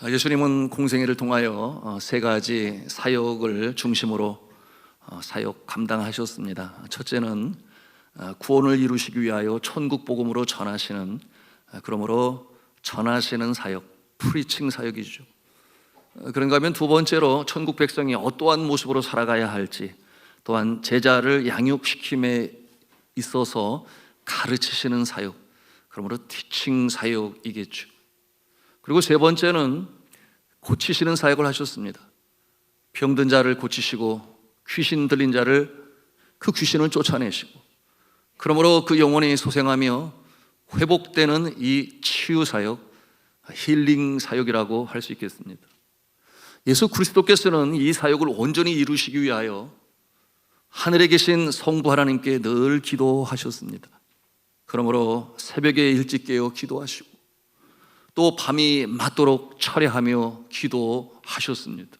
예수님은 공생애를 통하여 세 가지 사역을 중심으로 사역 감당하셨습니다. 첫째는 구원을 이루시기 위하여 천국 복음으로 전하시는, 그러므로 전하시는 사역, 프리칭 사역이죠. 그런가 하면 두 번째로 천국 백성이 어떠한 모습으로 살아가야 할지, 또한 제자를 양육시킴에 있어서 가르치시는 사역, 그러므로 티칭 사역이겠죠. 그리고 세 번째는 고치시는 사역을 하셨습니다. 병든 자를 고치시고 귀신 들린 자를, 그 귀신을 쫓아내시고, 그러므로 그 영혼이 소생하며 회복되는 이 치유 사역, 힐링 사역이라고 할 수 있겠습니다. 예수 그리스도께서는 이 사역을 온전히 이루시기 위하여 하늘에 계신 성부 하나님께 늘 기도하셨습니다. 그러므로 새벽에 일찍 깨어 기도하시고 또 밤이 맞도록 철야하며 기도하셨습니다.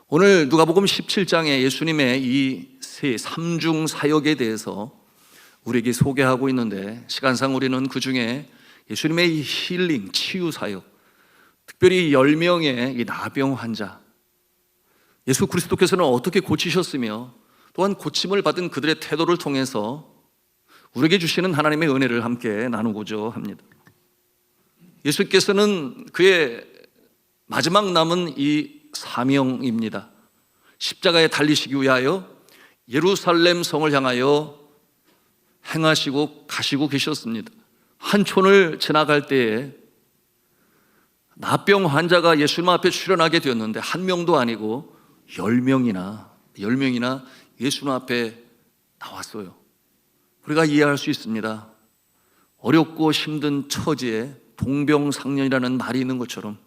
오늘 누가복음 17장에 예수님의 이 삼중 사역에 대해서 우리에게 소개하고 있는데, 시간상 우리는 그 중에 예수님의 이 힐링, 치유 사역, 특별히 10명의 이 나병 환자, 예수 그리스도께서는 어떻게 고치셨으며 또한 고침을 받은 그들의 태도를 통해서 우리에게 주시는 하나님의 은혜를 함께 나누고자 합니다. 예수께서는 그의 마지막 남은 이 사명입니다. 십자가에 달리시기 위하여 예루살렘 성을 향하여 행하시고 가시고 계셨습니다. 한 촌을 지나갈 때에 나병 환자가 예수님 앞에 출현하게 되었는데 한 명도 아니고 10명이나 예수님 앞에 나왔어요. 우리가 이해할 수 있습니다. 어렵고 힘든 처지에 동병상련이라는 말이 있는 것처럼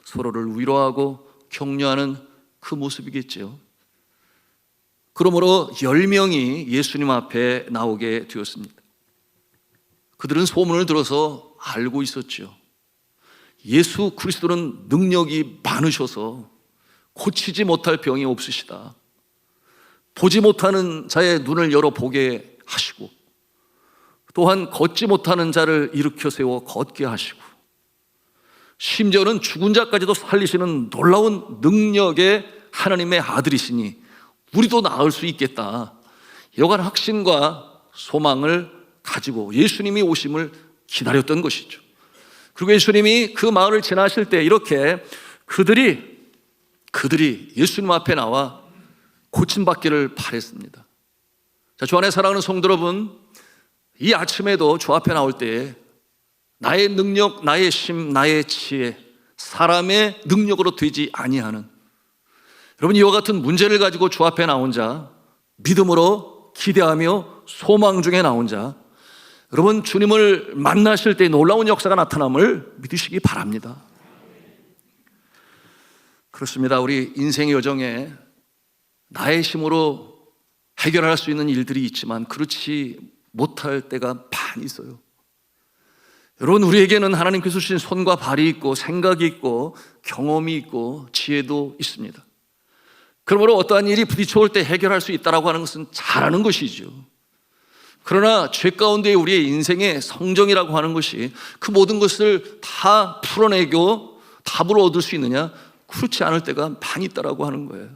서로를 위로하고 격려하는 그 모습이겠죠. 그러므로 10명이 예수님 앞에 나오게 되었습니다. 그들은 소문을 들어서 알고 있었죠. 예수 그리스도는 능력이 많으셔서 고치지 못할 병이 없으시다. 보지 못하는 자의 눈을 열어보게 하시고, 또한 걷지 못하는 자를 일으켜 세워 걷게 하시고, 심지어는 죽은 자까지도 살리시는 놀라운 능력의 하나님의 아들이시니 우리도 나을 수 있겠다. 여간 확신과 소망을 가지고 예수님이 오심을 기다렸던 것이죠. 그리고 예수님이 그 마을을 지나실 때 이렇게 그들이 예수님 앞에 나와 고침받기를 바랬습니다. 자, 주 안에 사랑하는 성도 여러분, 이 아침에도 주 앞에 나올 때 나의 능력, 나의 심, 나의 지혜, 사람의 능력으로 되지 아니하는, 여러분, 이와 같은 문제를 가지고 주 앞에 나온 자, 믿음으로 기대하며 소망 중에 나온 자, 여러분, 주님을 만나실 때 놀라운 역사가 나타남을 믿으시기 바랍니다. 그렇습니다. 우리 인생의 여정에 나의 힘으로 해결할 수 있는 일들이 있지만 그렇지 못할 때가 많이 있어요. 여러분, 우리에게는 하나님께서 주신 손과 발이 있고 생각이 있고 경험이 있고 지혜도 있습니다. 그러므로 어떠한 일이 부딪혀올 때 해결할 수 있다고 하는 것은 잘하는 것이죠. 그러나 죄 가운데 우리의 인생의 성정이라고 하는 것이 그 모든 것을 다 풀어내고 답을 얻을 수 있느냐? 그렇지 않을 때가 많이 있다고 하는 거예요.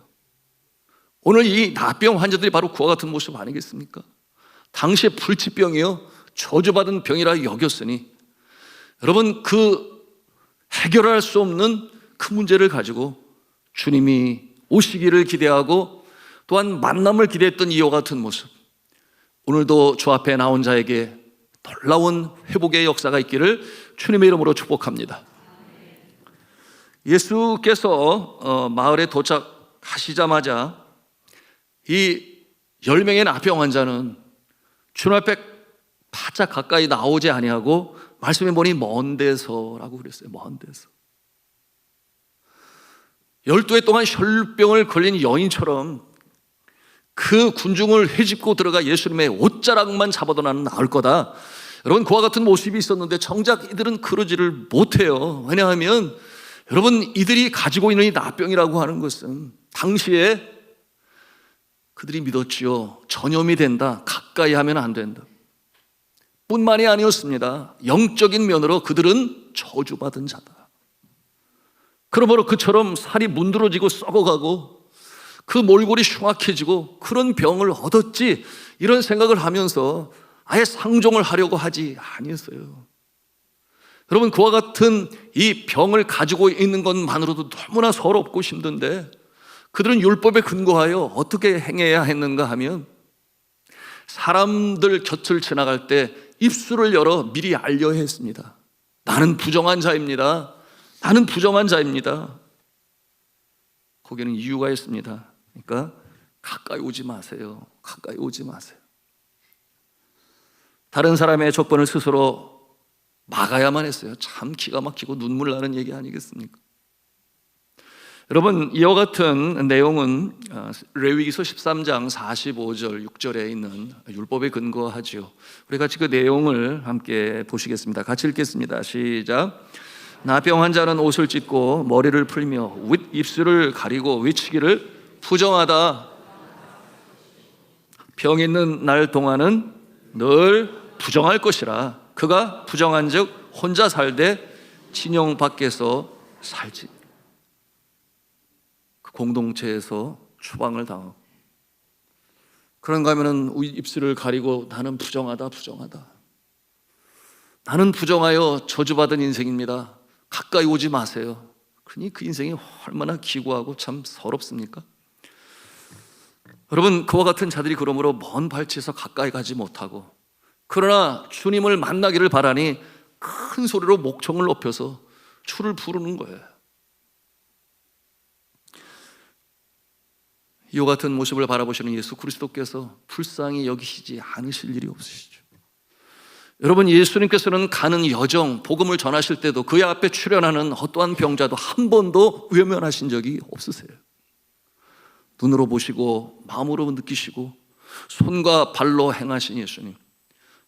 오늘 이 나병 환자들이 바로 그와 같은 모습 아니겠습니까? 당시에 불치병이요, 저주받은 병이라 여겼으니, 여러분, 그 해결할 수 없는 그 문제를 가지고 주님이 오시기를 기대하고 또한 만남을 기대했던 이와 같은 모습, 오늘도 주 앞에 나온 자에게 놀라운 회복의 역사가 있기를 주님의 이름으로 축복합니다. 예수께서 마을에 도착하시자마자 이 10명의 나병 환자는 주님 앞에 바짝 가까이 나오지 아니하고 말씀해 보니 먼 데서라고 그랬어요. 먼 데서. 12해 동안 혈루병을 걸린 여인처럼 그 군중을 헤집고 들어가 예수님의 옷자락만 잡아도 나는 나을 거다. 여러분, 그와 같은 모습이 있었는데 정작 이들은 그러지를 못해요. 왜냐하면 여러분, 이들이 가지고 있는 이 나병이라고 하는 것은 당시에 그들이 믿었지요. 전염이 된다. 가까이 하면 안 된다. 뿐만이 아니었습니다. 영적인 면으로 그들은 저주받은 자다. 그러므로 그처럼 살이 문드러지고 썩어가고 그 몰골이 흉악해지고 그런 병을 얻었지, 이런 생각을 하면서 아예 상종을 하려고 하지 아니었어요. 여러분, 그와 같은 이 병을 가지고 있는 것만으로도 너무나 서럽고 힘든데 그들은 율법에 근거하여 어떻게 행해야 했는가 하면, 사람들 곁을 지나갈 때 입술을 열어 미리 알려야 했습니다. 나는 부정한 자입니다. 나는 부정한 자입니다. 거기에는 이유가 있습니다. 그러니까 가까이 오지 마세요. 가까이 오지 마세요. 다른 사람의 적반을 스스로 막아야만 했어요. 참 기가 막히고 눈물 나는 얘기 아니겠습니까? 여러분, 이와 같은 내용은 레위기서 13장 45절 6절에 있는 율법에 근거하죠. 우리 같이 그 내용을 함께 보시겠습니다. 같이 읽겠습니다. 시작. 나병 환자는 옷을 찢고 머리를 풀며 입술을 가리고 외치기를 부정하다. 병 있는 날 동안은 늘 부정할 것이라. 그가 부정한 즉 혼자 살되 진영 밖에서 살지. 그 공동체에서 추방을 당하고, 그런가 하면은 입술을 가리고 나는 부정하다, 부정하다. 나는 부정하여 저주받은 인생입니다. 가까이 오지 마세요. 그러니 그 인생이 얼마나 기구하고 참 서럽습니까? 여러분, 그와 같은 자들이 그러므로 먼 발치에서 가까이 가지 못하고, 그러나 주님을 만나기를 바라니 큰 소리로 목청을 높여서 주를 부르는 거예요. 이와 같은 모습을 바라보시는 예수 그리스도께서 불쌍히 여기시지 않으실 일이 없으시죠. 여러분, 예수님께서는 가는 여정, 복음을 전하실 때도 그의 앞에 출현하는 어떠한 병자도 한 번도 외면하신 적이 없으세요. 눈으로 보시고 마음으로 느끼시고 손과 발로 행하신 예수님,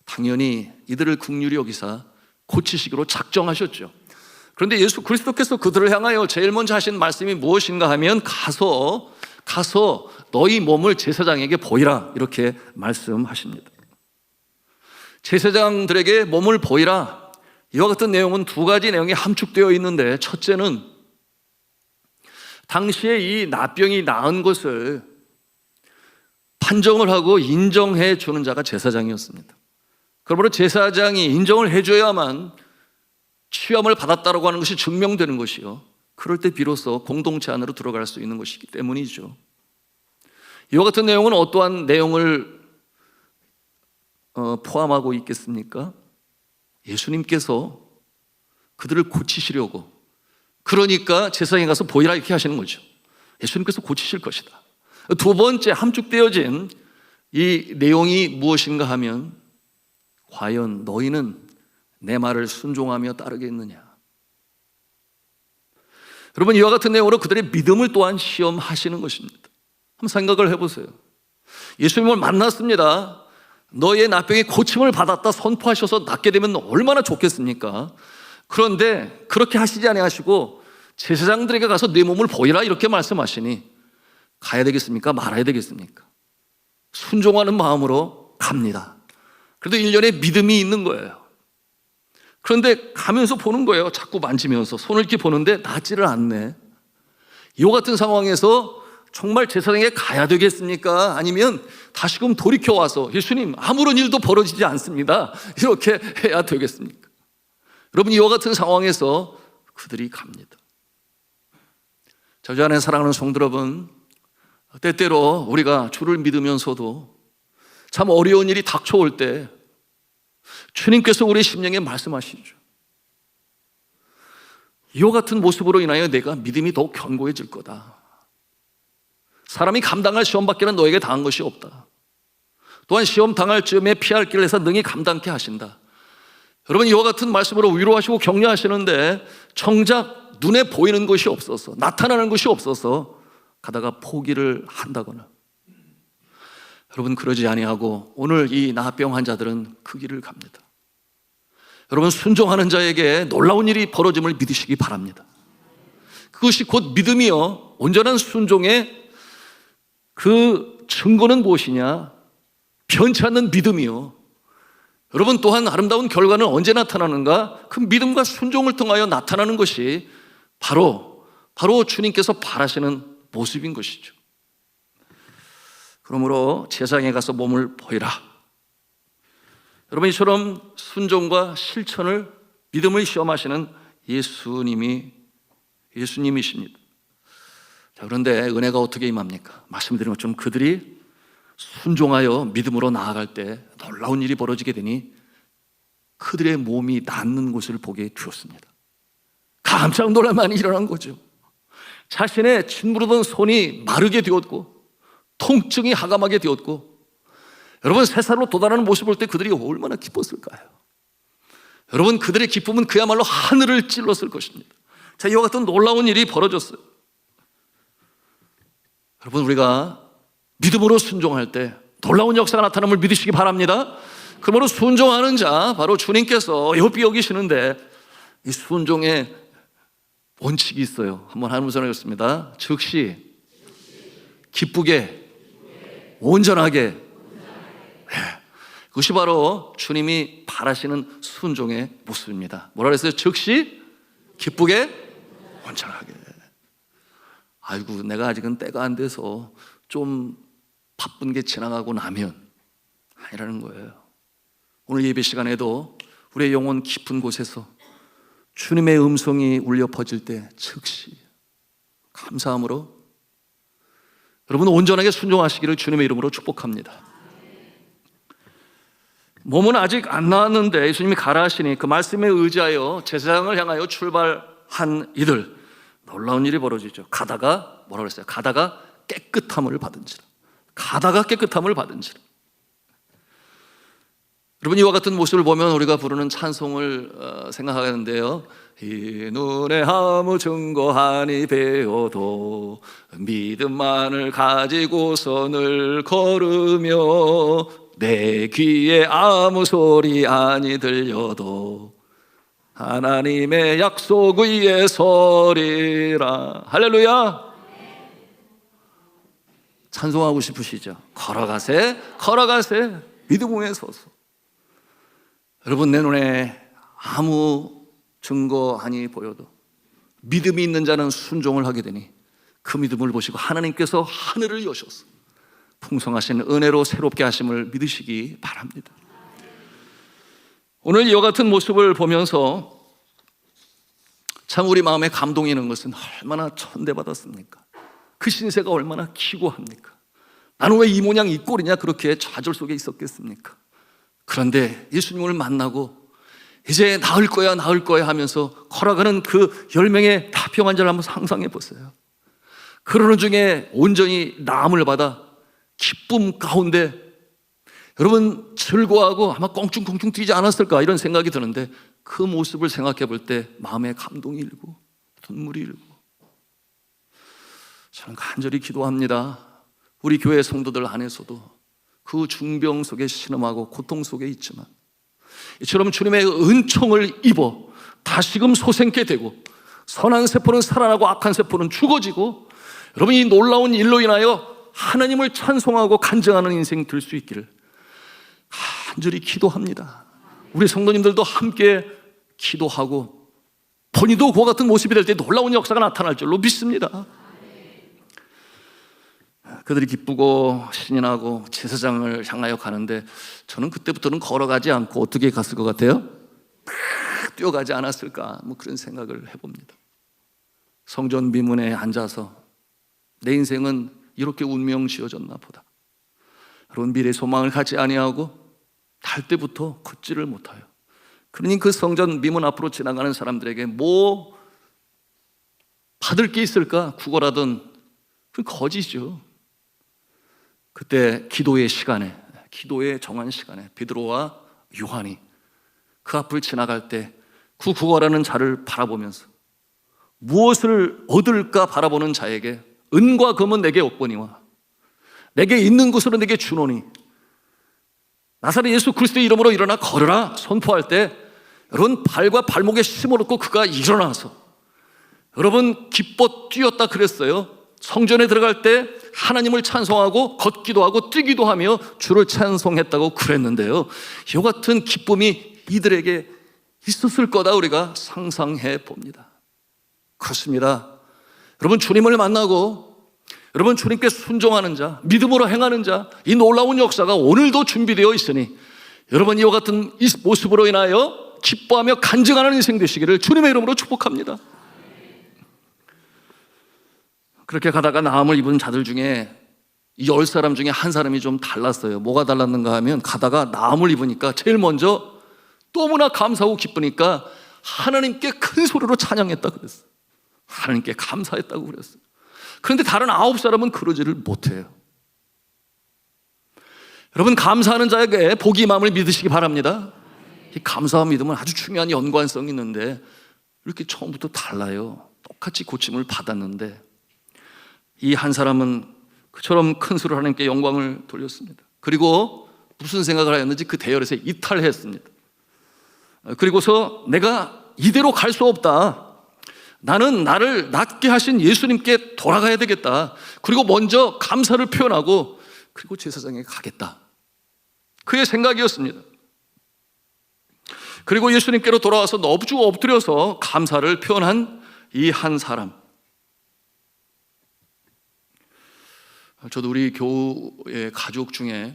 당연히 이들을 긍휼히 여기사 고치시기로 작정하셨죠. 그런데 예수 그리스도께서 그들을 향하여 제일 먼저 하신 말씀이 무엇인가 하면 가서 너희 몸을 제사장에게 보이라, 이렇게 말씀하십니다. 제사장들에게 몸을 보이라. 이와 같은 내용은 두 가지 내용이 함축되어 있는데, 첫째는 당시에 이 나병이 나은 것을 판정을 하고 인정해 주는 자가 제사장이었습니다. 그러므로 제사장이 인정을 해줘야만 취함을 받았다라고 하는 것이 증명되는 것이요, 그럴 때 비로소 공동체 안으로 들어갈 수 있는 것이기 때문이죠. 이와 같은 내용은 어떠한 내용을 포함하고 있겠습니까? 예수님께서 그들을 고치시려고, 그러니까 제사장에 가서 보이라 이렇게 하시는 거죠. 예수님께서 고치실 것이다. 두 번째 함축되어진 이 내용이 무엇인가 하면, 과연 너희는 내 말을 순종하며 따르겠느냐. 여러분, 이와 같은 내용으로 그들의 믿음을 또한 시험하시는 것입니다. 한번 생각을 해보세요. 예수님을 만났습니다. 너의 나병이 고침을 받았다 선포하셔서 낫게 되면 얼마나 좋겠습니까? 그런데 그렇게 하시지 아니하시고 제사장들에게 가서 내 몸을 보이라 이렇게 말씀하시니 가야 되겠습니까? 말아야 되겠습니까? 순종하는 마음으로 갑니다. 그래도 일련의 믿음이 있는 거예요. 그런데 가면서 보는 거예요. 자꾸 만지면서 손을 이렇게 보는데 낫지를 않네. 이와 같은 상황에서 정말 제사장에게 가야 되겠습니까? 아니면 다시금 돌이켜 와서 예수님, 아무런 일도 벌어지지 않습니다, 이렇게 해야 되겠습니까? 여러분, 이와 같은 상황에서 그들이 갑니다. 저주 안에 사랑하는 성도 여러분, 때때로 우리가 주를 믿으면서도 참 어려운 일이 닥쳐올 때 주님께서 우리 심령에 말씀하시죠. 이와 같은 모습으로 인하여 내가 믿음이 더욱 견고해질 거다. 사람이 감당할 시험밖에는 너에게 당한 것이 없다. 또한 시험 당할 즈음에 피할 길을 해서 능히 감당케 하신다. 여러분, 이와 같은 말씀으로 위로하시고 격려하시는데 정작 눈에 보이는 것이 없어서, 나타나는 것이 없어서 가다가 포기를 한다거나, 여러분, 그러지 아니하고 오늘 이 나병 환자들은 그 길을 갑니다. 여러분, 순종하는 자에게 놀라운 일이 벌어짐을 믿으시기 바랍니다. 그것이 곧 믿음이요, 온전한 순종의 그 증거는 무엇이냐? 변치 않는 믿음이요. 여러분, 또한 아름다운 결과는 언제 나타나는가? 그 믿음과 순종을 통하여 나타나는 것이 바로 주님께서 바라시는 모습인 것이죠. 그러므로 제사장에 가서 몸을 보이라. 여러분, 이처럼 순종과 실천을, 믿음을 시험하시는 예수님이십니다. 자, 그런데 은혜가 어떻게 임합니까? 말씀드린 것처럼 그들이 순종하여 믿음으로 나아갈 때 놀라운 일이 벌어지게 되니 그들의 몸이 낫는 것을 보게 되었습니다. 깜짝 놀랄 만한 일이 일어난 거죠. 자신의 짓무르던 손이 마르게 되었고 통증이 하감하게 되었고, 여러분, 새살로 도달하는 모습을 볼 때 그들이 얼마나 기뻤을까요? 여러분, 그들의 기쁨은 그야말로 하늘을 찔렀을 것입니다. 자, 이와 같은 놀라운 일이 벌어졌어요. 여러분, 우리가 믿음으로 순종할 때 놀라운 역사가 나타남을 믿으시기 바랍니다. 그러므로 순종하는 자, 바로 주님께서 욥이 여기시는데 이 순종의 원칙이 있어요. 한번 한번 전하겠습니다. 즉시, 기쁘게, 온전하게. 그것이 바로 주님이 바라시는 순종의 모습입니다. 뭐라 그랬어요? 즉시, 기쁘게, 온전하게. 아이고, 내가 아직은 때가 안 돼서 좀 바쁜 게 지나가고 나면, 아니라는 거예요. 오늘 예배 시간에도 우리의 영혼 깊은 곳에서 주님의 음성이 울려 퍼질 때 즉시 감사함으로 여러분 온전하게 순종하시기를 주님의 이름으로 축복합니다. 몸은 아직 안 나왔는데 예수님이 가라 하시니 그 말씀에 의지하여 제사장을 향하여 출발한 이들, 놀라운 일이 벌어지죠. 가다가 뭐라고 그랬어요? 가다가 깨끗함을 받은지라. 가다가 깨끗함을 받은지라. 여러분, 이와 같은 모습을 보면 우리가 부르는 찬송을 생각하는데요. 이 눈에 아무 증거하니 배워도 믿음만을 가지고서 늘 걸으며 내 귀에 아무 소리 아니 들려도 하나님의 약속 위에 서리라. 할렐루야. 찬송하고 싶으시죠? 걸어가세, 걸어가세. 믿음 위에 서서. 여러분, 내 눈에 아무 증거하니 보여도 믿음이 있는 자는 순종을 하게 되니 그 믿음을 보시고 하나님께서 하늘을 여셔서 풍성하신 은혜로 새롭게 하심을 믿으시기 바랍니다. 오늘 이와 같은 모습을 보면서 참 우리 마음에 감동이 있는 것은 얼마나 천대받았습니까? 그 신세가 얼마나 기고합니까? 나는 왜 이 모양 이 꼴이냐 그렇게 좌절 속에 있었겠습니까? 그런데 예수님을 만나고 이제 나을 거야 하면서 걸어가는 그 10명의 타평환자를 한번 상상해 보세요. 그러는 중에 온전히 나음을 받아 기쁨 가운데 여러분 즐거워하고 아마 껑충껑충 뛰지 않았을까 이런 생각이 드는데 그 모습을 생각해 볼 때 마음에 감동이 일고 눈물이 일고, 저는 간절히 기도합니다. 우리 교회 성도들 안에서도 그 중병 속에 신음하고 고통 속에 있지만 이처럼 주님의 은총을 입어 다시금 소생케 되고 선한 세포는 살아나고 악한 세포는 죽어지고 여러분 이 놀라운 일로 인하여 하나님을 찬송하고 간증하는 인생 될 수 있기를 간절히 기도합니다. 우리 성도님들도 함께 기도하고 본인도 그와 같은 모습이 될 때 놀라운 역사가 나타날 줄로 믿습니다. 그들이 기쁘고 신이 나고 제사장을 향하여 가는데 저는 그때부터는 걸어가지 않고 어떻게 갔을 것 같아요? 뛰어가지 않았을까? 뭐 그런 생각을 해봅니다. 성전 미문에 앉아서 내 인생은 이렇게 운명 지어졌나 보다. 여러분 미래 소망을 갖지 아니하고 달 때부터 걷지를 못하여 그러니 그 성전 미문 앞으로 지나가는 사람들에게 뭐 받을 게 있을까? 구걸하던 그 거지죠. 그때 기도의 시간에, 기도의 정한 시간에 베드로와 요한이 그 앞을 지나갈 때 그 구걸하는 자를 바라보면서 무엇을 얻을까 바라보는 자에게 은과 금은 내게 없거니와 내게 있는 것으로 내게 주노니 나사렛 예수 그리스도의 이름으로 일어나 걸으라 선포할 때 여러분 발과 발목에 힘을 얻고 그가 일어나서 여러분 기뻐 뛰었다 그랬어요. 성전에 들어갈 때 하나님을 찬송하고 걷기도 하고 뛰기도 하며 주를 찬송했다고 그랬는데요, 이와 같은 기쁨이 이들에게 있었을 거다 우리가 상상해 봅니다. 그렇습니다. 여러분, 주님을 만나고 여러분 주님께 순종하는 자, 믿음으로 행하는 자, 이 놀라운 역사가 오늘도 준비되어 있으니 여러분 이와 같은 이 모습으로 인하여 기뻐하며 간증하는 인생 되시기를 주님의 이름으로 축복합니다. 그렇게 가다가 나음을 입은 자들 중에 이 10사람 중에 한 사람이 좀 달랐어요. 뭐가 달랐는가 하면 가다가 나음을 입으니까 제일 먼저 너무나 감사하고 기쁘니까 하나님께 큰 소리로 찬양했다고 그랬어요. 하나님께 감사했다고 그랬어요. 그런데 다른 9사람은 그러지를 못해요. 여러분, 감사하는 자에게 복이 임함을 믿으시기 바랍니다. 이 감사와 믿음은 아주 중요한 연관성이 있는데 이렇게 처음부터 달라요. 똑같이 고침을 받았는데 이 한 사람은 그처럼 큰 소리로 하나님께 영광을 돌렸습니다. 그리고 무슨 생각을 하였는지 그 대열에서 이탈했습니다. 그리고서 내가 이대로 갈 수 없다, 나는 나를 낫게 하신 예수님께 돌아가야 되겠다, 그리고 먼저 감사를 표현하고 그리고 제사장에 가겠다, 그의 생각이었습니다. 그리고 예수님께로 돌아와서 넙죽 엎드려서 감사를 표현한 이 한 사람. 저도 우리 교회 가족 중에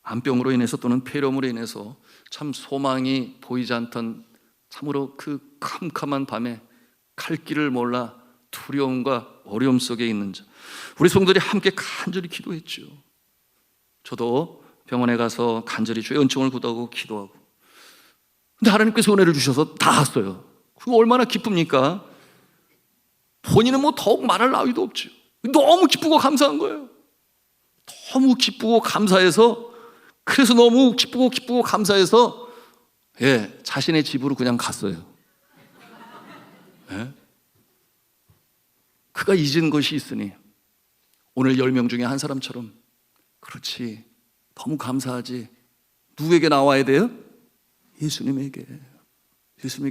암병으로 인해서 또는 폐렴으로 인해서 참 소망이 보이지 않던, 참으로 그 캄캄한 밤에 갈 길을 몰라 두려움과 어려움 속에 있는 자, 우리 성도들이 함께 간절히 기도했죠. 저도 병원에 가서 간절히 주의 은총을 구하고 기도하고, 근데 하나님께서 은혜를 주셔서 나았어요. 그거 얼마나 기쁩니까? 본인은 뭐 더욱 말할 나위도 없죠. 너무 기쁘고 감사한 거예요. 너무 기쁘고 감사해서, 그래서 너무 기쁘고 감사해서 자신의 집으로 그냥 갔어요. 그가 잊은 것이 있으니 오늘 10명 중에 한 사람처럼, 그렇지, 너무 감사하지, 누구에게 나와야 돼요? 예수님에게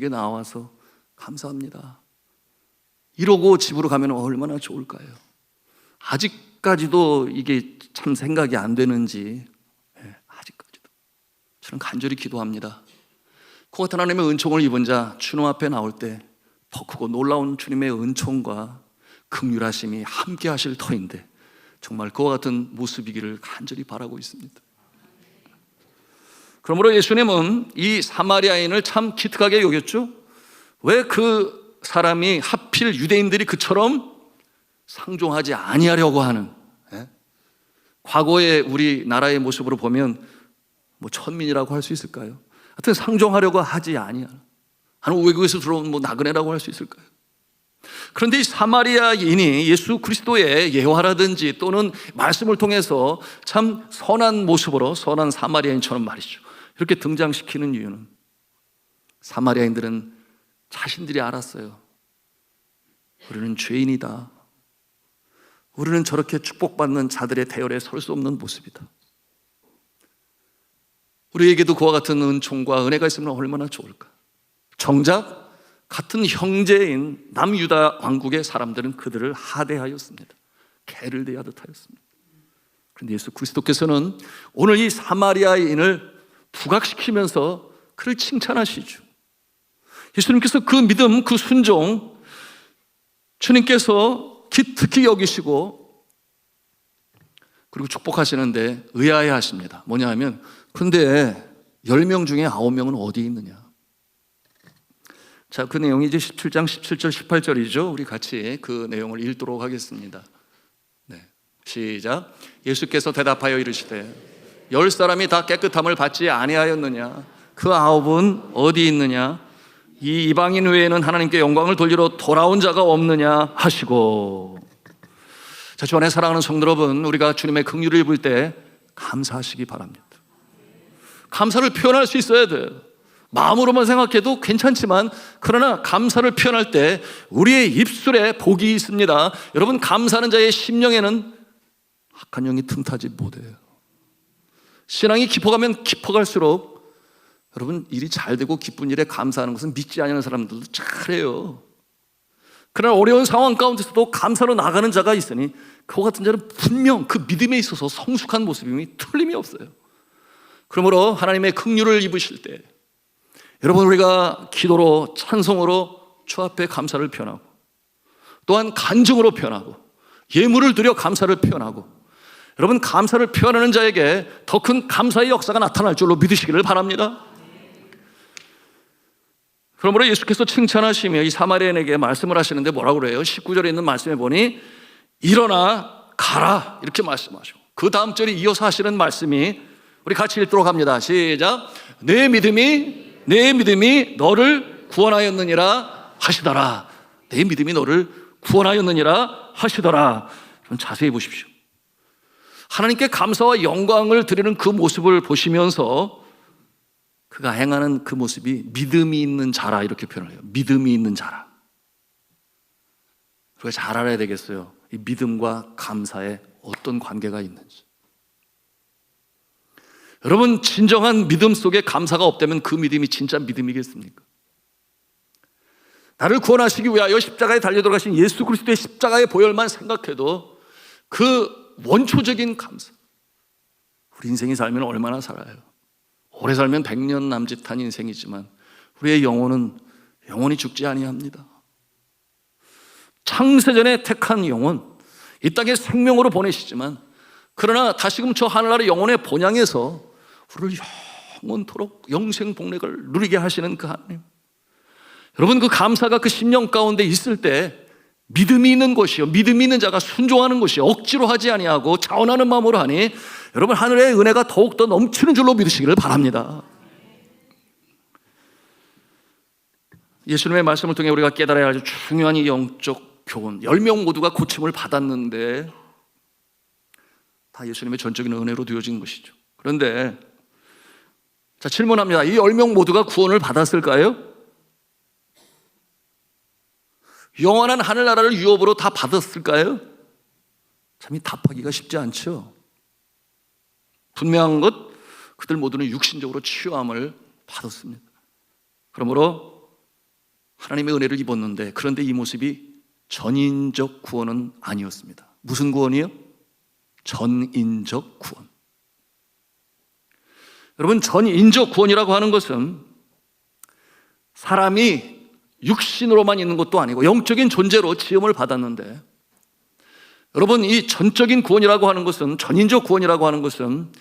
나와서 감사합니다, 이러고 집으로 가면 얼마나 좋을까요? 아직까지도 이게 참 생각이 안 되는지, 아직까지도 저는 간절히 기도합니다. 그 같은 하나님의 은총을 입은 자 주님 앞에 나올 때 더 크고 놀라운 주님의 은총과 긍휼하심이 함께 하실 터인데 정말 그와 같은 모습이기를 간절히 바라고 있습니다. 그러므로 예수님은 이 사마리아인을 참 기특하게 여겼죠. 왜 그 사람이 하필 유대인들이 그처럼 상종하지 아니하려고 하는, 과거의 우리나라의 모습으로 보면 뭐 천민이라고 할 수 있을까요? 하여튼 상종하려고 하지 아니하는, 외국에서 들어온 뭐 나그네라고 할 수 있을까요? 그런데 이 사마리아인이 예수 그리스도의 예화라든지 또는 말씀을 통해서 참 선한 모습으로, 선한 사마리아인처럼 말이죠, 이렇게 등장시키는 이유는 사마리아인들은 자신들이 알았어요. 우리는 죄인이다, 우리는 저렇게 축복받는 자들의 대열에 설 수 없는 모습이다, 우리에게도 그와 같은 은총과 은혜가 있으면 얼마나 좋을까. 정작 같은 형제인 남유다 왕국의 사람들은 그들을 하대하였습니다. 개를 대하듯 하였습니다. 그런데 예수 그리스도께서는 오늘 이 사마리아인을 부각시키면서 그를 칭찬하시죠. 예수님께서 그 믿음, 그 순종, 주님께서 기특히 여기시고 그리고 축복하시는데 의아해 하십니다. 뭐냐 하면, 근데 10명 중에 9명은 어디 있느냐. 자, 그 내용이 이제 17장 17절 18절이죠. 우리 같이 그 내용을 읽도록 하겠습니다. 시작. 예수께서 대답하여 이르시되 10사람이 다 깨끗함을 받지 아니하였느냐? 그 9은 어디 있느냐? 이 이방인 외에는 하나님께 영광을 돌리러 돌아온 자가 없느냐 하시고. 자, 주 안에 사랑하는 성도 여러분, 우리가 주님의 긍휼을 입을 때 감사하시기 바랍니다. 감사를 표현할 수 있어야 돼요. 마음으로만 생각해도 괜찮지만, 그러나 감사를 표현할 때 우리의 입술에 복이 있습니다. 여러분, 감사하는 자의 심령에는 악한 영이 틈타지 못해요. 신앙이 깊어가면 깊어갈수록 여러분, 일이 잘 되고 기쁜 일에 감사하는 것은 믿지 않는 사람들도 잘해요. 그러나 어려운 상황 가운데서도 감사로 나가는 자가 있으니 그와 같은 자는 분명 그 믿음에 있어서 성숙한 모습임이 틀림이 없어요. 그러므로 하나님의 긍휼을 입으실 때 여러분, 우리가 기도로 찬송으로 주 앞에 감사를 표현하고, 또한 간증으로 표현하고, 예물을 드려 감사를 표현하고, 여러분, 감사를 표현하는 자에게 더 큰 감사의 역사가 나타날 줄로 믿으시기를 바랍니다. 그러므로 예수께서 칭찬하시며 이 사마리아인에게 말씀을 하시는데 뭐라고 그래요? 19절에 있는 말씀에 보니 일어나 가라 이렇게 말씀하시고, 그 다음 절에 이어서 하시는 말씀이, 우리 같이 읽도록 합니다. 시작. 내 믿음이 너를 구원하였느니라 하시더라. 내 믿음이 너를 구원하였느니라 하시더라. 좀 자세히 보십시오. 하나님께 감사와 영광을 드리는 그 모습을 보시면서 그가 행하는 그 모습이 믿음이 있는 자라 이렇게 표현을 해요. 믿음이 있는 자라. 우리가 잘 알아야 되겠어요. 이 믿음과 감사에 어떤 관계가 있는지. 여러분, 진정한 믿음 속에 감사가 없다면 그 믿음이 진짜 믿음이겠습니까? 나를 구원하시기 위하여 십자가에 달려 들어가신 예수 그리스도의 십자가의 보혈만 생각해도 그 원초적인 감사. 우리 인생이 살면 얼마나 살아요? 오래 살면 100년 남짓한 인생이지만 우리의 영혼은 영원히 죽지 아니합니다. 창세전에 택한 영혼, 이 땅에 생명으로 보내시지만 그러나 다시금 저 하늘나라 영혼의 본향에서 우리를 영원토록 영생복락을 누리게 하시는 그 하나님, 여러분, 그 감사가 그 심령 가운데 있을 때 믿음이 있는 것이요, 믿음이 있는 자가 순종하는 것이요, 억지로 하지 아니하고 자원하는 마음으로 하니 여러분, 하늘의 은혜가 더욱더 넘치는 줄로 믿으시기를 바랍니다. 예수님의 말씀을 통해 우리가 깨달아야 할 중요한 이 영적 교훈, 10명 모두가 고침을 받았는데 다 예수님의 전적인 은혜로 되어진 것이죠. 그런데 자, 질문합니다. 이 10명 모두가 구원을 받았을까요? 영원한 하늘나라를 유업으로 다 받았을까요? 참, 이 답하기가 쉽지 않죠. 분명한 것, 그들 모두는 육신적으로 치유함을 받았습니다. 그러므로 하나님의 은혜를 입었는데, 그런데 이 모습이 전인적 구원은 아니었습니다. 무슨 구원이요? 전인적 구원. 여러분, 전인적 구원이라고 하는 것은 사람이 육신으로만 있는 것도 아니고 영적인 존재로 지음을 받았는데, 여러분, 이 전적인 구원이라고 하는 것은, 전인적 구원이라고 하는 것은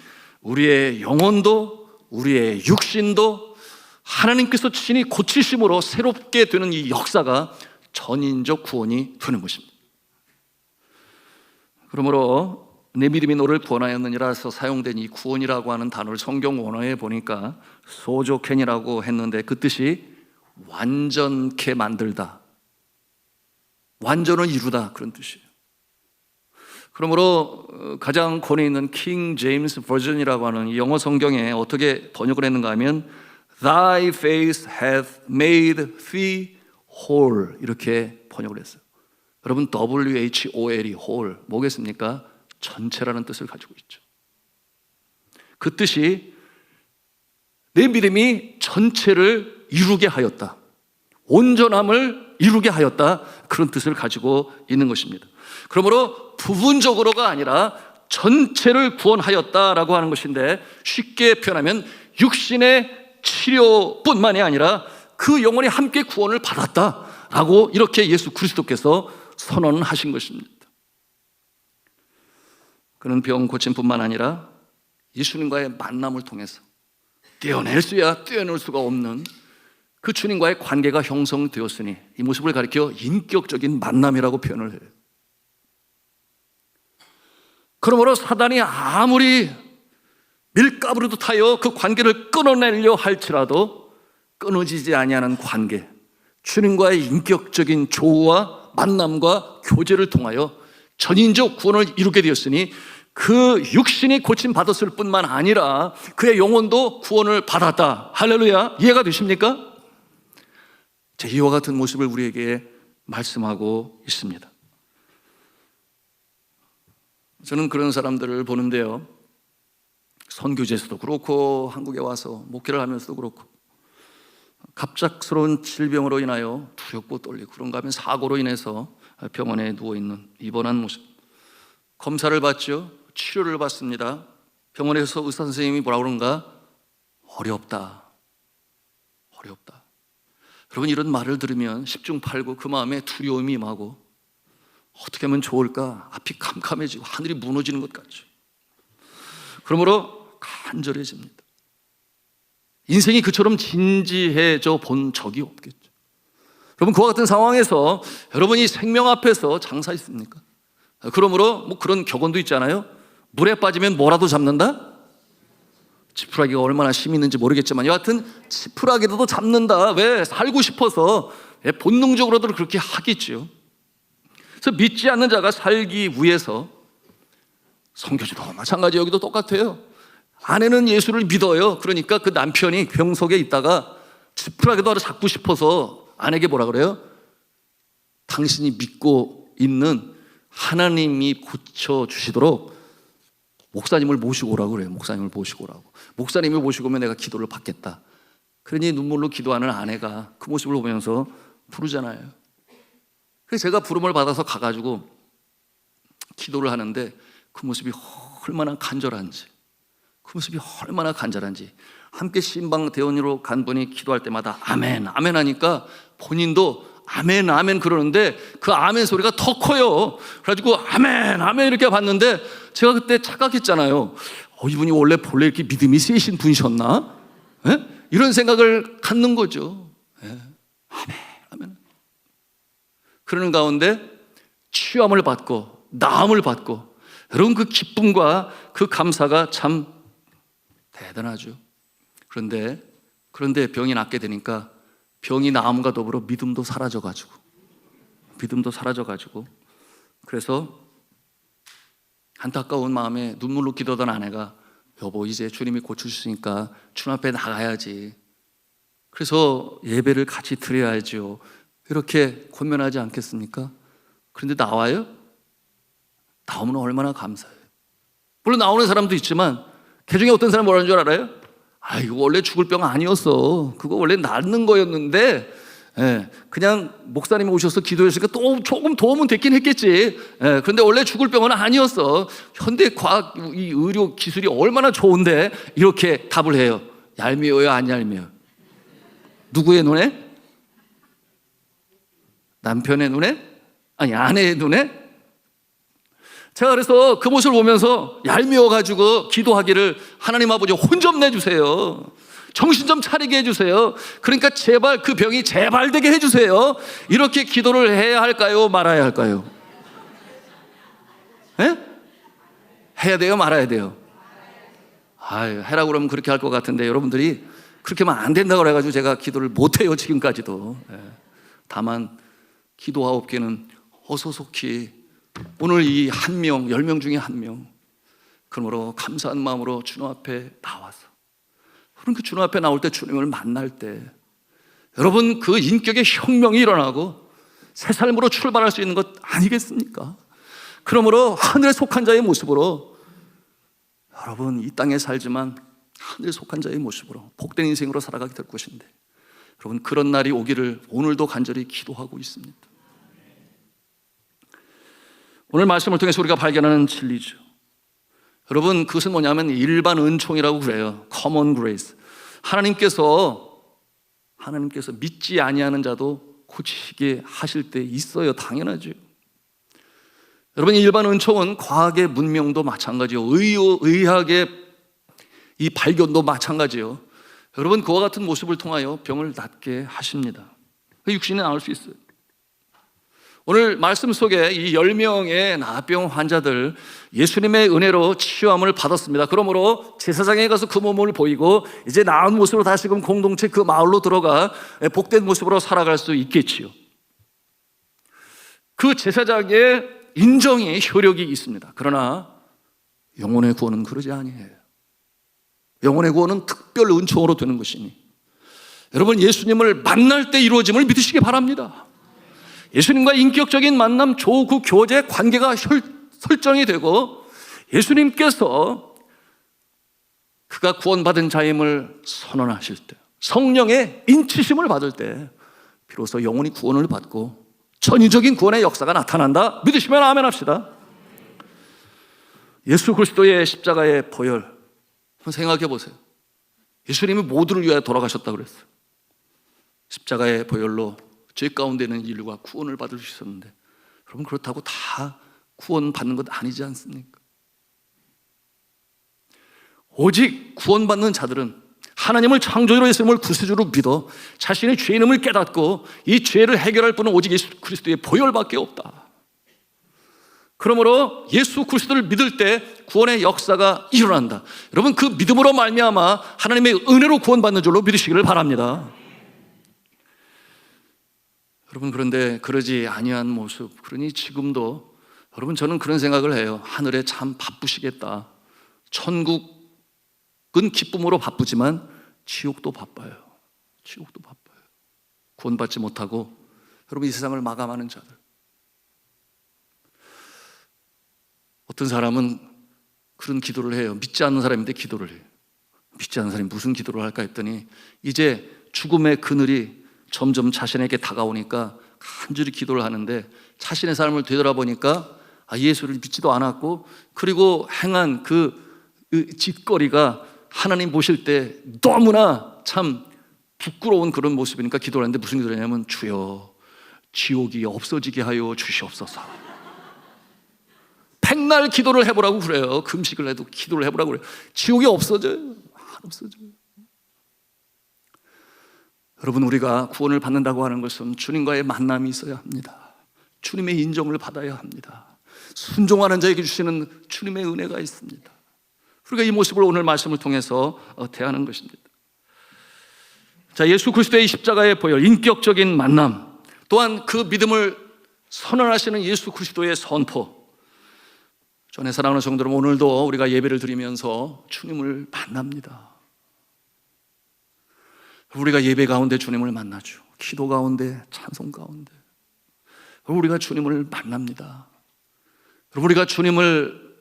우리의 영혼도 우리의 육신도 하나님께서 친히 고치심으로 새롭게 되는 이 역사가 전인적 구원이 되는 것입니다. 그러므로 내 믿음이 너를 구원하였느니라서 사용된 이 구원이라고 하는 단어를 성경 원어에 보니까 소조켄이라고 했는데 그 뜻이 완전케 만들다, 완전을 이루다, 그런 뜻이에요. 그러므로 가장 권위 있는 킹 제임스 버전이라고 하는 이 영어 성경에 어떻게 번역을 했는가 하면 Thy faith hath made thee whole, 이렇게 번역을 했어요. 여러분, WHOL이 whole 뭐겠습니까? 전체라는 뜻을 가지고 있죠. 그 뜻이 내 믿음이 전체를 이루게 하였다, 온전함을 이루게 하였다, 그런 뜻을 가지고 있는 것입니다. 그러므로 부분적으로가 아니라 전체를 구원하였다라고 하는 것인데, 쉽게 표현하면 육신의 치료뿐만이 아니라 그 영혼이 함께 구원을 받았다라고 이렇게 예수 그리스도께서 선언하신 것입니다. 그는 병 고침뿐만 아니라 예수님과의 만남을 통해서 떼어낼 수가 없는 그 주님과의 관계가 형성되었으니 이 모습을 가리켜 인격적인 만남이라고 표현을 해요. 그러므로 사단이 아무리 밀가부르듯 하여 그 관계를 끊어내려 할지라도 끊어지지 아니하는 관계, 주님과의 인격적인 조우와 만남과 교제를 통하여 전인적 구원을 이루게 되었으니 그 육신이 고침받았을 뿐만 아니라 그의 영혼도 구원을 받았다. 할렐루야. 이해가 되십니까? 자, 이와 같은 모습을 우리에게 말씀하고 있습니다. 저는 그런 사람들을 보는데요, 선교제에서도 그렇고 한국에 와서 목회를 하면서도 그렇고 갑작스러운 질병으로 인하여 두렵고 떨리고 그런가 하면 사고로 인해서 병원에 누워있는 입원한 모습. 검사를 받죠. 치료를 받습니다. 병원에서 의사 선생님이 뭐라 그런가? 어렵다. 어렵다. 여러분, 이런 말을 들으면 10중 8구 그 마음에 두려움이 임하고 어떻게 하면 좋을까? 앞이 캄캄해지고 하늘이 무너지는 것 같죠. 그러므로 간절해집니다. 인생이 그처럼 진지해져 본 적이 없겠죠. 여러분, 그와 같은 상황에서 여러분이 생명 앞에서 장사했습니까? 그러므로 뭐 그런 격언도 있잖아요. 물에 빠지면 뭐라도 잡는다? 지푸라기가 얼마나 힘이 있는지 모르겠지만 여하튼 지푸라기도 잡는다. 왜? 살고 싶어서 본능적으로도 그렇게 하겠죠. 그래서 믿지 않는 자가 살기 위해서, 성교지도 마찬가지, 여기도 똑같아요. 아내는 예수를 믿어요. 그러니까 그 남편이 병석에 있다가 지푸라기도 하나 잡고 싶어서 아내에게 뭐라 그래요? 당신이 믿고 있는 하나님이 고쳐주시도록 목사님을 모시고 오라고 그래요. 목사님을 모시고 오라고. 목사님을 모시고 오면 내가 기도를 받겠다. 그러니 눈물로 기도하는 아내가 그 모습을 보면서 부르잖아요. 그래서 제가 부름을 받아서 가가지고 기도를 하는데 그 모습이 얼마나 간절한지, 함께 신방대원으로 간 분이 기도할 때마다 아멘, 아멘 하니까 본인도 아멘, 아멘 그러는데 그 아멘 소리가 더 커요. 그래가지고 아멘, 아멘 이렇게 봤는데 제가 그때 착각했잖아요. 이분이 원래 이렇게 믿음이 세신 분이셨나? 이런 생각을 갖는 거죠. 아멘, 아멘. 그러는 가운데 치유함을 받고 나음을 받고, 여러분 그 기쁨과 그 감사가 참 대단하죠. 그런데 병이 낫게 되니까 병이 나음과 더불어 믿음도 사라져가지고 그래서 안타까운 마음에 눈물로 기도하던 아내가 여보, 이제 주님이 고쳐주시니까 주님 앞에 나가야지. 그래서 예배를 같이 드려야죠. 이렇게 권면하지 않겠습니까? 그런데 나와요? 나오면 얼마나 감사해요. 물론 나오는 사람도 있지만 그 중에 어떤 사람이 뭐라는 줄 알아요? 이거 원래 죽을 병 아니었어. 그거 원래 낫는 거였는데 그냥 목사님이 오셔서 기도했으니까 또 조금 도움은 됐긴 했겠지. 그런데 원래 죽을 병은 아니었어. 현대 과학, 이 의료 기술이 얼마나 좋은데 이렇게 답을 해요. 얄미워요, 안 얄미워요? 누구의 눈에? 남편의 눈에? 아니, 아내의 눈에? 제가 그래서 그 모습을 보면서 얄미워가지고 기도하기를, 하나님 아버지 혼 좀 내주세요. 정신 좀 차리게 해주세요. 그러니까 제발 그 병이 재발되게 해주세요. 이렇게 기도를 해야 할까요? 말아야 할까요? 해야 돼요? 말아야 돼요? 해라고 그러면 그렇게 할 것 같은데 여러분들이 그렇게 하면 안 된다고 그래가지고 제가 기도를 못해요, 지금까지도. 다만 기도하옵기는 어소속히 오늘 이 한 명, 10명 중에 한 명, 그러므로 감사한 마음으로 주님 앞에 나와서, 그럼 그 주님 앞에 나올 때, 주님을 만날 때 여러분 그 인격의 혁명이 일어나고 새 삶으로 출발할 수 있는 것 아니겠습니까? 그러므로 하늘에 속한 자의 모습으로, 여러분 이 땅에 살지만 하늘에 속한 자의 모습으로 복된 인생으로 살아가게 될 것인데, 여러분 그런 날이 오기를 오늘도 간절히 기도하고 있습니다. 오늘 말씀을 통해서 우리가 발견하는 진리죠. 여러분 그것은 뭐냐면 일반 은총이라고 그래요. Common grace. 하나님께서 믿지 아니하는 자도 고치게 하실 때 있어요. 당연하죠. 여러분 일반 은총은 과학의 문명도 마찬가지요. 의학의 이 발견도 마찬가지요. 여러분 그와 같은 모습을 통하여 병을 낫게 하십니다. 육신이 나을 수 있어요. 오늘 말씀 속에 이 10명의 나병 환자들 예수님의 은혜로 치유함을 받았습니다. 그러므로 제사장에 가서 그 몸을 보이고 이제 나은 모습으로 다시금 공동체 그 마을로 들어가 복된 모습으로 살아갈 수 있겠지요. 그 제사장의 인정이 효력이 있습니다. 그러나 영혼의 구원은 그러지 아니에요. 영혼의 구원은 특별 은총으로 되는 것이니 여러분 예수님을 만날 때 이루어짐을 믿으시기 바랍니다. 예수님과 인격적인 만남, 조국, 교제, 관계가 설정이 되고 예수님께서 그가 구원받은 자임을 선언하실 때 성령의 인치심을 받을 때 비로소 영혼이 구원을 받고 전인적인 구원의 역사가 나타난다. 믿으시면 아멘 합시다. 예수 그리스도의 십자가의 보혈 한번 생각해 보세요. 예수님이 모두를 위하여 돌아가셨다고 그랬어요. 십자가의 보혈로 죄 가운데 있는 인류가 구원을 받을 수 있었는데, 여러분 그렇다고 다 구원받는 것 아니지 않습니까? 오직 구원받는 자들은 하나님을 창조주로 예수님을 구세주로 믿어 자신의 죄인임을 깨닫고 이 죄를 해결할 분은 오직 예수 그리스도의 보혈밖에 없다. 그러므로 예수 그리스도를 믿을 때 구원의 역사가 일어난다. 여러분 그 믿음으로 말미암아 하나님의 은혜로 구원받는 줄로 믿으시기를 바랍니다. 여러분 그런데 그러지 아니한 모습, 그러니 지금도 여러분 저는 그런 생각을 해요. 하늘에 참 바쁘시겠다. 천국은 기쁨으로 바쁘지만 지옥도 바빠요. 지옥도 바빠요. 구원받지 못하고 여러분 이 세상을 마감하는 자들. 어떤 사람은 그런 기도를 해요. 믿지 않는 사람인데 기도를 해요. 믿지 않는 사람이 무슨 기도를 할까 했더니 이제 죽음의 그늘이 점점 자신에게 다가오니까 간절히 기도를 하는데 자신의 삶을 되돌아보니까 예수를 믿지도 않았고, 그리고 행한 그 짓거리가 하나님 보실 때 너무나 참 부끄러운 그런 모습이니까 기도를 하는데 무슨 기도를 하냐면 주여 지옥이 없어지게 하여 주시옵소서. 백날 기도를 해보라고 그래요. 금식을 해도 기도를 해보라고 그래요. 지옥이 없어져요. 안 없어져요. 여러분 우리가 구원을 받는다고 하는 것은 주님과의 만남이 있어야 합니다. 주님의 인정을 받아야 합니다. 순종하는 자에게 주시는 주님의 은혜가 있습니다. 우리가 이 모습을 오늘 말씀을 통해서 대하는 것입니다. 자, 예수 그리스도의 십자가의 보혈, 인격적인 만남, 또한 그 믿음을 선언하시는 예수 그리스도의 선포. 전에 사랑하는 성도들, 오늘도 우리가 예배를 드리면서 주님을 만납니다. 우리가 예배 가운데 주님을 만나죠. 기도 가운데, 찬송 가운데 우리가 주님을 만납니다. 우리가 주님을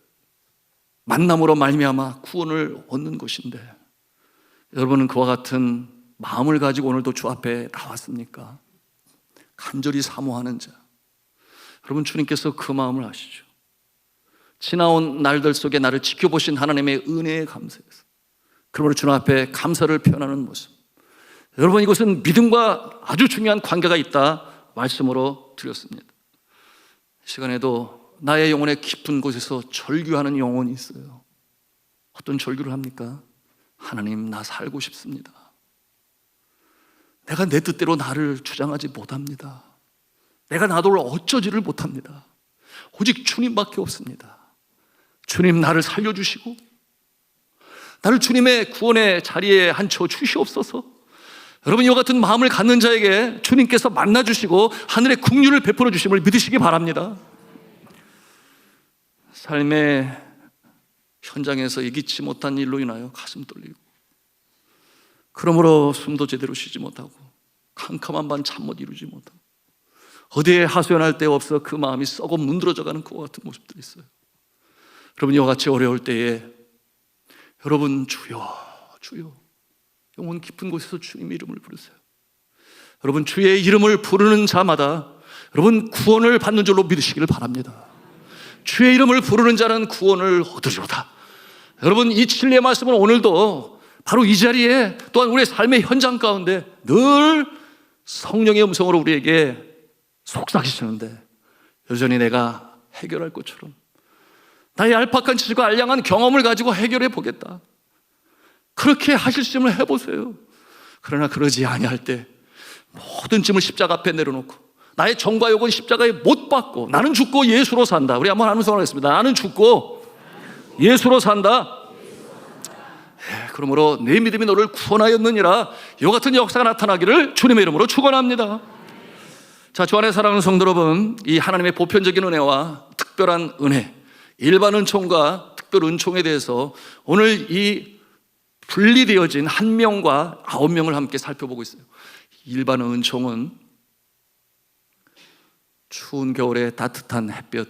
만남으로 말미암아 구원을 얻는 것인데, 여러분은 그와 같은 마음을 가지고 오늘도 주 앞에 나왔습니까? 간절히 사모하는 자, 여러분 주님께서 그 마음을 아시죠. 지나온 날들 속에 나를 지켜보신 하나님의 은혜에 감사해서 그러므로 주님 앞에 감사를 표현하는 모습, 여러분 이것은 믿음과 아주 중요한 관계가 있다 말씀으로 드렸습니다. 이 시간에도 나의 영혼의 깊은 곳에서 절규하는 영혼이 있어요. 어떤 절규를 합니까? 하나님, 나 살고 싶습니다. 내가 내 뜻대로 나를 주장하지 못합니다. 내가 나를 어쩌지를 못합니다. 오직 주님밖에 없습니다. 주님, 나를 살려주시고 나를 주님의 구원의 자리에 앉혀 주시옵소서. 여러분 이와 같은 마음을 갖는 자에게 주님께서 만나주시고 하늘의 긍휼을 베풀어 주심을 믿으시기 바랍니다. 삶의 현장에서 예기치 못한 일로 인하여 가슴 떨리고, 그러므로 숨도 제대로 쉬지 못하고 캄캄한 밤 잠 못 이루지 못하고 어디에 하소연할 데 없어 그 마음이 썩어 문드러져가는 그와 같은 모습들이 있어요. 여러분 이와 같이 어려울 때에 여러분 주여 주여 영혼 깊은 곳에서 주님의 이름을 부르세요. 여러분 주의 이름을 부르는 자마다 여러분 구원을 받는 줄로 믿으시기를 바랍니다. 주의 이름을 부르는 자는 구원을 얻으리로다. 여러분 이 진리의 말씀은 오늘도 바로 이 자리에 또한 우리의 삶의 현장 가운데 늘 성령의 음성으로 우리에게 속삭이시는데, 여전히 내가 해결할 것처럼 나의 알팍한 지식과 알량한 경험을 가지고 해결해 보겠다, 그렇게 하실 수 있으면 해보세요. 그러나 그러지 아니할 때 모든 짐을 십자가 앞에 내려놓고 나의 정과 욕은 십자가에 못 박고 나는 죽고 예수로 산다. 우리 한번 하는 성을 하겠습니다. 나는 죽고 예수로 산다. 그러므로 내 믿음이 너를 구원하였느니라. 이와 같은 역사가 나타나기를 주님의 이름으로 축원합니다. 자, 주 안에 사랑하는 성도 여러분, 이 하나님의 보편적인 은혜와 특별한 은혜, 일반 은총과 특별 은총에 대해서 오늘 이 분리되어진 1명과 9명을 함께 살펴보고 있어요. 일반 은총은 추운 겨울에 따뜻한 햇볕,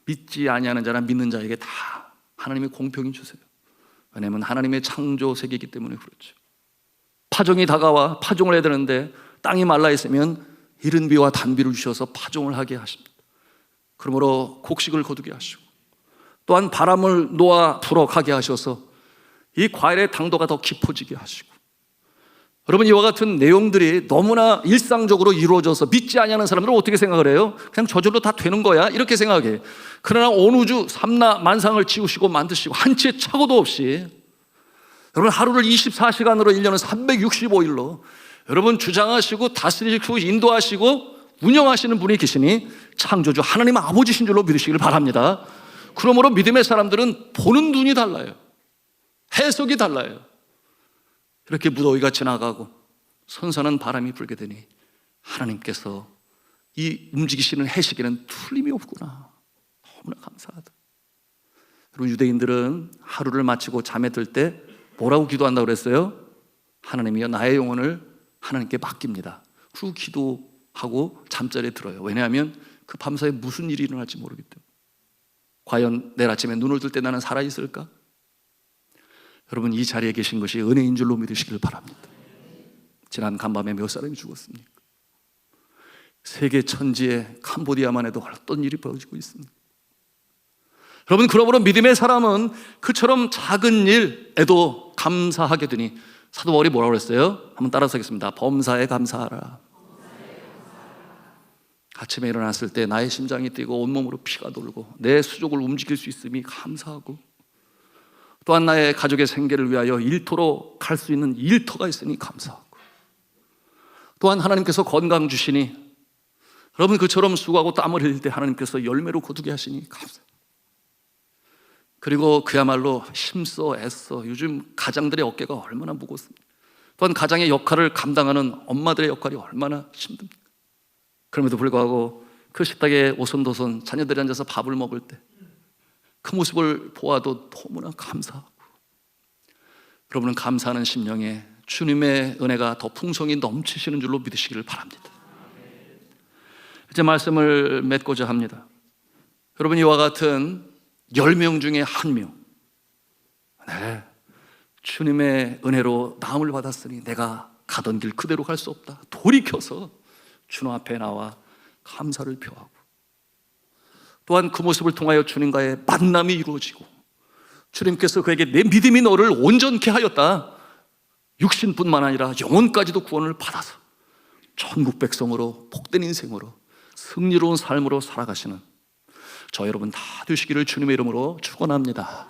믿지 아니하는 자나 믿는 자에게 다 하나님의 공평히 주세요. 왜냐하면 하나님의 창조 세계이기 때문에 그렇죠. 파종이 다가와 파종을 해야 되는데 땅이 말라 있으면 이른 비와 단비를 주셔서 파종을 하게 하십니다. 그러므로 곡식을 거두게 하시고, 또한 바람을 놓아 불어가게 하셔서 이 과일의 당도가 더 깊어지게 하시고, 여러분, 이와 같은 내용들이 너무나 일상적으로 이루어져서 믿지 아니하는 사람들은 어떻게 생각을 해요? 그냥 저절로 다 되는 거야 이렇게 생각해. 그러나 온 우주 삼라 만상을 지으시고 만드시고 한 치의 착오도 없이, 여러분, 하루를 24시간으로 1년은 365일로 여러분 주장하시고 다스리시고 인도하시고 운영하시는 분이 계시니 창조주 하나님 아버지신 줄로 믿으시길 바랍니다. 그러므로 믿음의 사람들은 보는 눈이 달라요. 해석이 달라요. 이렇게 무더위가 지나가고 선선한 바람이 불게 되니 하나님께서 이 움직이시는 해시계는 틀림이 없구나, 너무나 감사하다. 여러분, 유대인들은 하루를 마치고 잠에 들 때 뭐라고 기도한다고 그랬어요? 하나님이여 나의 영혼을 하나님께 맡깁니다. 그리고 기도하고 잠자리에 들어요. 왜냐하면 그 밤사이에 무슨 일이 일어날지 모르기 때문에. 과연 내일 아침에 눈을 뜰 때 나는 살아있을까? 여러분, 이 자리에 계신 것이 은혜인 줄로 믿으시길 바랍니다. 지난 간밤에 몇 사람이 죽었습니까? 세계 천지에 캄보디아만 해도 어떤 일이 벌어지고 있습니다. 여러분, 그러므로 믿음의 사람은 그처럼 작은 일에도 감사하게 되니, 사도 바울이 뭐라고 그랬어요? 한번 따라서 하겠습니다. 범사에 감사하라. 아침에 일어났을 때 나의 심장이 뛰고 온몸으로 피가 돌고 내 수족을 움직일 수 있음이 감사하고, 또한 나의 가족의 생계를 위하여 일터로 갈 수 있는 일터가 있으니 감사하고, 또한 하나님께서 건강 주시니, 여러분, 그처럼 수고하고 땀을 흘릴 때 하나님께서 열매로 거두게 하시니 감사합니다. 그리고 그야말로 힘써 애써, 요즘 가장들의 어깨가 얼마나 무겁습니까? 또한 가장의 역할을 감당하는 엄마들의 역할이 얼마나 힘듭니까? 그럼에도 불구하고 그 식탁에 오손도손 자녀들이 앉아서 밥을 먹을 때 그 모습을 보아도 너무나 감사하고, 여러분은 감사하는 심령에 주님의 은혜가 더 풍성히 넘치시는 줄로 믿으시기를 바랍니다. 이제 말씀을 맺고자 합니다. 여러분, 이와 같은 10명 중에 1명, 네, 주님의 은혜로 나음을 받았으니 내가 가던 길 그대로 갈 수 없다, 돌이켜서 주님 앞에 나와 감사를 표하고, 또한 그 모습을 통하여 주님과의 만남이 이루어지고 주님께서 그에게 내 믿음이 너를 온전케 하였다, 육신뿐만 아니라 영혼까지도 구원을 받아서 천국 백성으로 복된 인생으로 승리로운 삶으로 살아가시는 저 여러분 다 되시기를 주님의 이름으로 축원합니다.